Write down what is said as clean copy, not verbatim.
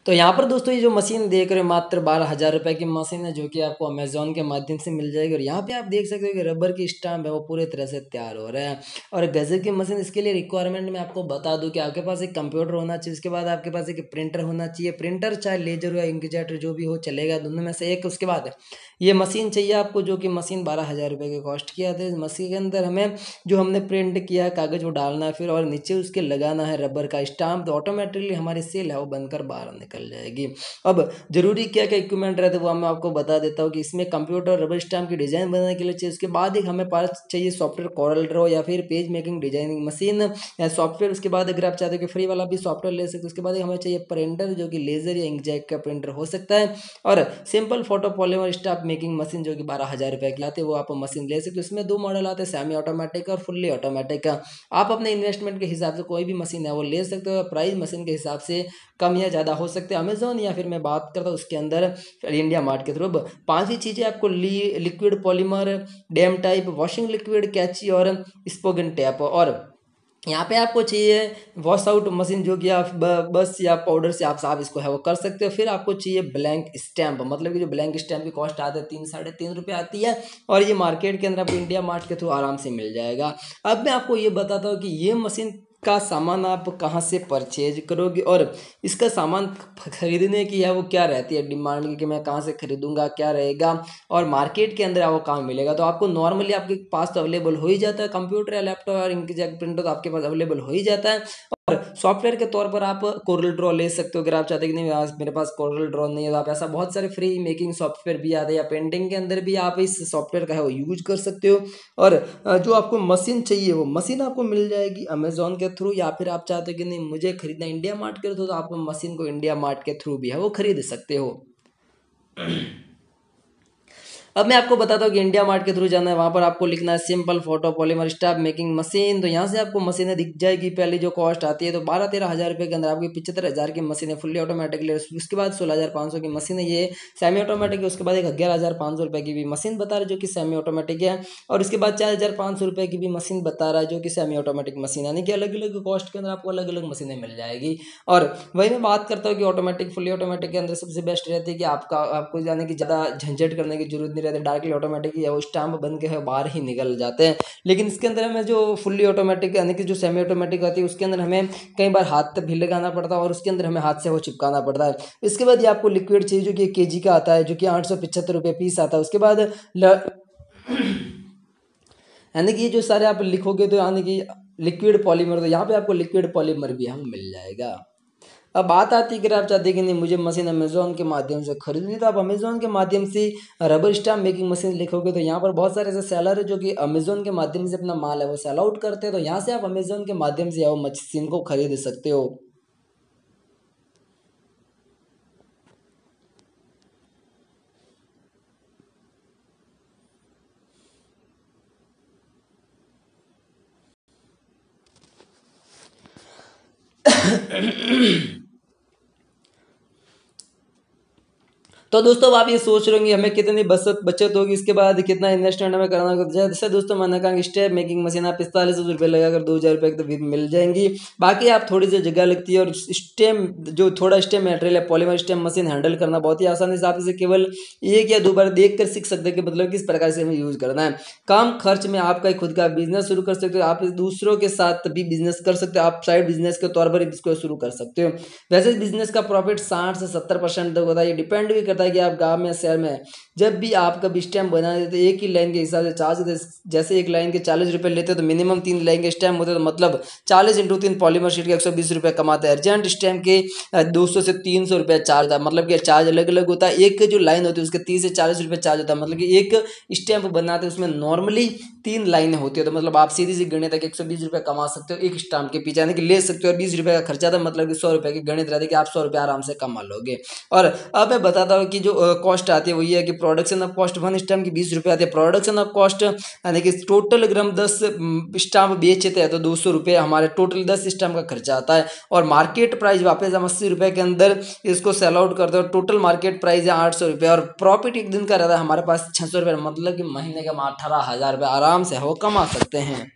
तो यहाँ पर दोस्तों ये जो मशीन देख रहे हो मात्र 12,000 रुपए की मशीन है, जो कि आपको अमेजोन के माध्यम से मिल जाएगी। और यहाँ पे आप देख सकते हो कि रबर की स्टैम्प है वो पूरे तरह से तैयार हो रहा है। और गजब की मशीन, इसके लिए रिक्वायरमेंट मैं आपको बता दूं कि आपके पास एक कंप्यूटर होना चाहिए, उसके बाद आपके पास एक प्रिंटर होना चाहिए। प्रिंटर चाहे लेजर हो या इंकजेट जो भी हो चलेगा, दोनों में से एक। उसके बाद ये मशीन चाहिए आपको, जो कि मशीन 12,000 रुपए की कॉस्ट किया था। इस मशीन के अंदर हमें जो हमने प्रिंट किया है कागज वो डालना है फिर, और नीचे उसके लगाना है रबर का स्टाम्प। तो ऑटोमेटिकली हमारी सेल है वो बनकर बाहर निकल जाएगी। अब जरूरी क्या क्या इक्विपमेंट रहते हैं वो मैं आपको बता देता हूँ कि इसमें कंप्यूटर, रबर स्टैम्प की डिजाइन बनाने के लिए चाहिए। उसके बाद एक हमें पास चाहिए सॉफ्टवेयर कोरल ड्रॉ या फिर पेज मेकिंग डिजाइनिंग मशीन या सॉफ्टवेयर। उसके बाद अगर आप चाहते हो कि फ्री वाला भी सॉफ्टवेयर ले सकते हो। उसके बाद हमें चाहिए प्रिंटर, जो कि लेजर या इंकजेट का प्रिंटर हो सकता है। और simple photo polymer stamp making machine, जो कि 12,000 रुपए की आती है, वो आप मशीन ले सकते हो। इसमें दो मॉडल आते हैं, सेमी ऑटोमेटिक और फुल्ली ऑटोमेटिक का। आप अपने इन्वेस्टमेंट के हिसाब से कोई भी मशीन है वो ले सकते हो। प्राइस मशीन के हिसाब से कम या ज़्यादा हो सकते हैं अमेजोन या फिर मैं बात करता हूँ उसके अंदर इंडिया मार्ट के थ्रू। 5 ही चीज़ें आपको liquid polymer, dam type, washing liquid, कैची और स्पोगन टैप। और यहाँ पे आपको चाहिए वॉश आउट मशीन, जो कि आप बस या पाउडर से आप साफ इसको है वो कर सकते हो। फिर आपको चाहिए ब्लैंक स्टैम्प, मतलब कि जो ब्लैंक स्टैम्प की कॉस्ट आती है 3-3.5 रुपये आती है। और ये मार्केट के अंदर आपको इंडिया मार्ट के थ्रू आराम से मिल जाएगा। अब मैं आपको ये बताता हूँ कि ये मशीन का सामान आप कहाँ से परचेज करोगे और इसका सामान खरीदने की है वो क्या रहती है डिमांड कि मैं कहाँ से खरीदूंगा, क्या रहेगा, और मार्केट के अंदर वो कहाँ मिलेगा। तो आपको नॉर्मली आपके पास तो अवेलेबल हो ही जाता है, कंप्यूटर या लैपटॉप और इंकजेट प्रिंटर तो आपके पास अवेलेबल हो ही जाता है। और सॉफ्टवेयर के तौर पर आप कोरल ड्रॉ ले सकते हो अगर आप चाहते हैं कि नहीं मेरे पास कोरल ड्रॉ नहीं है, तो आप ऐसा बहुत सारे फ्री मेकिंग सॉफ्टवेयर भी आते हैं, या पेंटिंग के अंदर भी आप इस सॉफ्टवेयर का है वो यूज कर सकते हो। और जो आपको मशीन चाहिए वो मशीन आपको मिल जाएगी अमेजोन के थ्रू, या फिर आप चाहते हो कि नहीं मुझे खरीदना इंडिया मार्ट के थ्रू, तो आप मशीन को इंडिया मार्ट के थ्रू भी है वो खरीद सकते हो। अब मैं आपको बताता हूँ कि इंडिया मार्ट के थ्रू जाना है, वहाँ पर आपको लिखना है simple photo polymer stamp making machine. तो यहाँ से आपको मशीनें दिख जाएगी। पहली जो कॉस्ट आती है तो 12-13 हज़ार रुपये के अंदर आपकी 75,000 की मशीन है फुल्ली ऑटोमेटिक। उसके बाद 16,500 की मशीन है ये सेमी ऑटोमेटिक है। उसके बाद एक 11,500 रुपये की भी मशीन बता रहा है जो कि सेमी ऑटोमेटिक है। और उसके बाद 4,500 रुपये की भी मशीन बता रहा है जो कि सेमी ऑटोमेटिक मशीन, यानी कि अलग अलग कॉस्ट के अंदर आपको अलग अलग मशीनें मिल जाएगी। और वही मैं बात करता हूँ कि ऑटोमेटिक फुल्ली ऑटोमेटिक के अंदर सबसे बेस्ट रहती है कि आपको जाने की ज़्यादा झंझट करने की जरूरत नहीं रहती, डायरेक्टली ऑटोमेटिक या वो स्टैम्प बन के है बाहर ही निकल जाते हैं। लेकिन इसके अंदर हमें जो फुल्ली ऑटोमेटिक यानी कि जो सेमी ऑटोमेटिक आती है उसके अंदर हमें कई बार हाथ भी लगाना पड़ता है और उसके अंदर हमें हाथ से वो चिपकाना पड़ता है। इसके बाद ये आपको लिक्विड चाहिए जो कि 1 kg का आता है, जो कि 875 रुपये पीस आता है। उसके बाद यानी कि ये जो सारे आप लिखोगे तो यानी कि लिक्विड पॉलीमर, तो यहाँ पे आपको लिक्विड पॉलीमर भी हम मिल जाएगा। अब बात आती है कि आप चाहते हैं कि नहीं मुझे मशीन अमेजोन के माध्यम से खरीदनी, तो आप अमेजोन के माध्यम से रबर स्टैम्प मेकिंग मशीन लिखोगे तो यहाँ पर बहुत सारे ऐसे सेलर है जो कि अमेजोन के माध्यम से अपना माल है वो सेल आउट करते हैं। तो यहाँ से आप अमेजोन के माध्यम से वो मशीन को खरीद सकते हो। तो दोस्तों अब आप ये सोच रहे होंगे हमें कितनी बचत होगी, इसके बाद कितना इन्वेस्टमेंट हमें करना होगा। जैसे दोस्तों मैंने कहा कि स्टेप मेकिंग मशीन आप 4500 रुपये लगाकर 2,000 रुपये की तो मिल जाएंगी। बाकी आप थोड़ी सी जगह लगती है और स्टेम जो थोड़ा स्टेम मटेरियल है पॉलीमर स्टेम मशीन हैंडल करना बहुत ही आसानी से आप इसे केवल 1 या 2 बार देख कर सीख सकते हैं कि मतलब किस प्रकार से हमें यूज करना है। कम खर्च में आपका खुद का बिजनेस शुरू कर सकते हो, आप दूसरों के साथ भी बिजनेस कर सकते हो, आप साइड बिजनेस के तौर पर इसको शुरू कर सकते हो। वैसे इस बिजनेस का प्रॉफिट 60 से 70% तक होता है, ये डिपेंड भी करता है कि आप गांव में शहर में जब भी आप कभी स्टैम्प बना देते एक ही लाइन के हिसाब से चार्ज देते, जैसे एक लाइन के 40 रुपये लेते तो मिनिमम 3 लाइन के स्टैम्प होते तो मतलब 40 × 3 पॉलीमर शीट के 120 रुपये कमाते हैं। अर्जेंट स्टैम्प के 200 से 300 रुपये चार्ज होता है, मतलब कि चार्ज अलग अलग होता है। एक जो लाइन होती है उसके 30 से 40 रुपये चार्ज होता है, मतलब कि एक स्टैम्प बनाते हैं उसमें नॉर्मली 3 लाइनें होती है। तो मतलब आप सीधी सी गणित तक 120 रुपये कमा सकते हो एक स्टैम्प के पीछे, यानी कि ले सकते हो। और 20 रुपये का खर्चा था मतलब कि 100 रुपये की गणित रहती है कि आप 100 रुपये आराम से कमा लोगे। और अब मैं बताता हूँ कि जो कॉस्ट आती है वो ये है कि प्रोडक्शन ऑफ कॉस्ट 1 स्टैम्प की 20 रुपये आती है। प्रोडक्शन ऑफ कॉस्ट यानी कि टोटल अगर हम 10 स्टैम्प बेचते हैं तो 200 रुपये हमारे टोटल 10 स्टैम्प का खर्चा आता है। और मार्केट प्राइस वापस हम 80 रुपये के अंदर इसको सेल आउट करते हैं। टोटल मार्केट प्राइस है 800 रुपये और प्रॉफिट एक दिन का रहता है हमारे पास 600 रुपये, मतलब कि महीने का हम 18,000 रुपये आराम से वो कमा सकते हैं।